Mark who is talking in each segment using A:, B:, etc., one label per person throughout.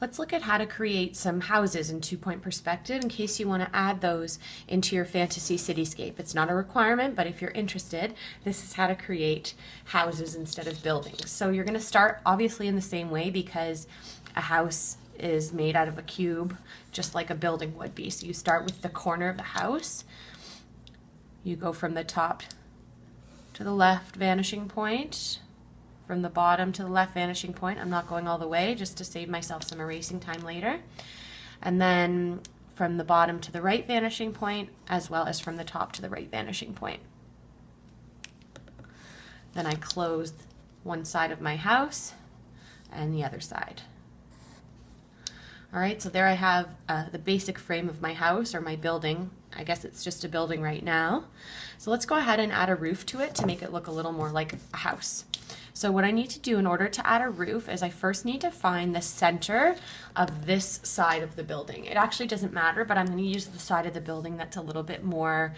A: Let's look at how to create some houses in 2-point perspective in case you want to add those into your fantasy cityscape. It's not a requirement, but if you're interested, this is how to create houses instead of buildings. So you're going to start obviously in the same way because a house is made out of a cube just like a building would be. So you start with the corner of the house. You go from the top to the left vanishing point. From the bottom to the left vanishing point. I'm not going all the way just to save myself some erasing time later. And then from the bottom to the right vanishing point, as well as from the top to the right vanishing point. Then I close one side of my house and the other side. All right, so there I have the basic frame of my house or my building. I guess it's just a building right now. So let's go ahead and add a roof to it to make it look a little more like a house. So what I need to do in order to add a roof is I first need to find the center of this side of the building. It actually doesn't matter, but I'm going to use the side of the building that's a little bit more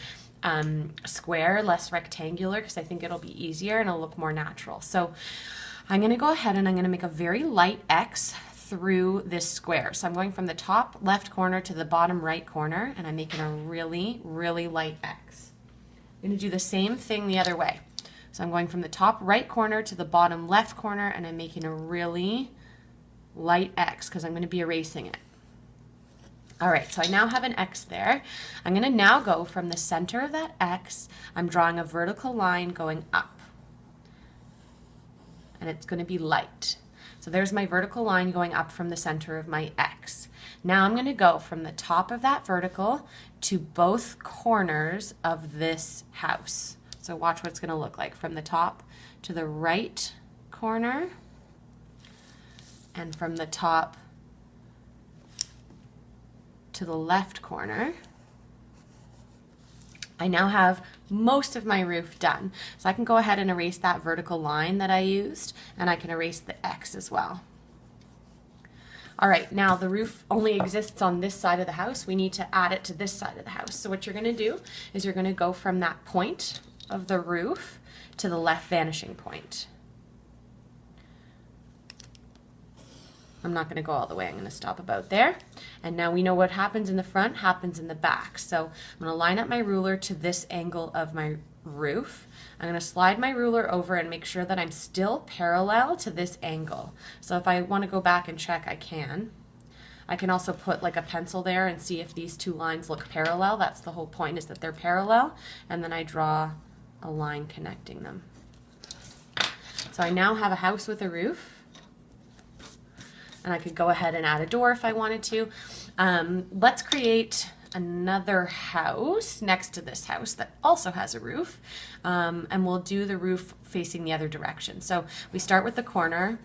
A: square, less rectangular, because I think it'll be easier and it'll look more natural. So I'm going to go ahead and I'm going to make a very light X through this square. So I'm going from the top left corner to the bottom right corner, and I'm making a really, really light X. I'm going to do the same thing the other way. So I'm going from the top right corner to the bottom left corner, and I'm making a really light X because I'm going to be erasing it. All right, so I now have an X there. I'm going to now go from the center of that X, I'm drawing a vertical line going up. And it's going to be light. So there's my vertical line going up from the center of my X. Now I'm going to go from the top of that vertical to both corners of this house. So watch what it's going to look like from the top to the right corner and from the top to the left corner. I now have most of my roof done. So I can go ahead and erase that vertical line that I used, and I can erase the X as well. All right, now the roof only exists on this side of the house. We need to add it to this side of the house. So what you're going to do is you're going to go from that point of the roof to the left vanishing point. I'm not going to go all the way. I'm going to stop about there. And now we know what happens in the front happens in the back. So I'm going to line up my ruler to this angle of my roof. I'm going to slide my ruler over and make sure that I'm still parallel to this angle. So if I want to go back and check, I can. I can also put like a pencil there and see if these two lines look parallel. That's the whole point, is that they're parallel. And then I draw a line connecting them. So I now have a house with a roof. And I could go ahead and add a door if I wanted to. Let's create another house next to this house that also has a roof. And we'll do the roof facing the other direction. So we start with the corner.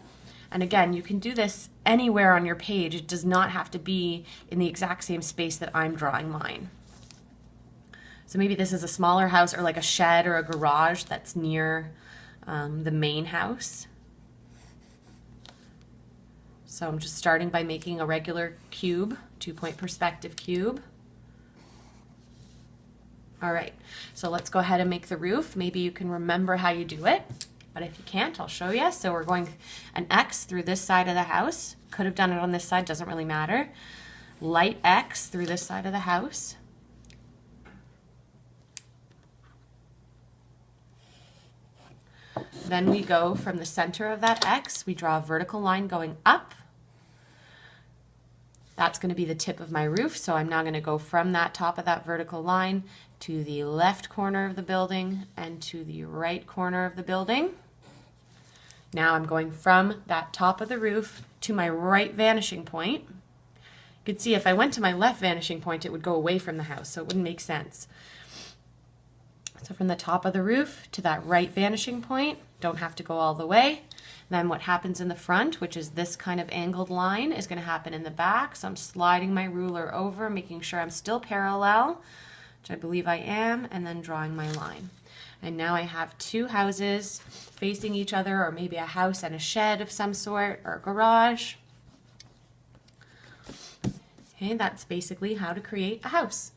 A: And again, you can do this anywhere on your page. It does not have to be in the exact same space that I'm drawing mine. So maybe this is a smaller house or like a shed or a garage that's near the main house. So I'm just starting by making a regular cube, 2-point perspective cube. All right, so let's go ahead and make the roof. Maybe you can remember how you do it, but if you can't, I'll show you. So we're going an X through this side of the house. Could have done it on this side, doesn't really matter. Light X through this side of the house. Then we go from the center of that X, we draw a vertical line going up. That's going to be the tip of my roof, so I'm now going to go from that top of that vertical line to the left corner of the building and to the right corner of the building. Now I'm going from that top of the roof to my right vanishing point. You could see if I went to my left vanishing point, it would go away from the house, so it wouldn't make sense. So from the top of the roof to that right vanishing point, don't have to go all the way. Then what happens in the front, which is this kind of angled line, is going to happen in the back. So I'm sliding my ruler over, making sure I'm still parallel, which I believe I am, and then drawing my line. And now I have two houses facing each other, or maybe a house and a shed of some sort, or a garage. Okay, that's basically how to create a house.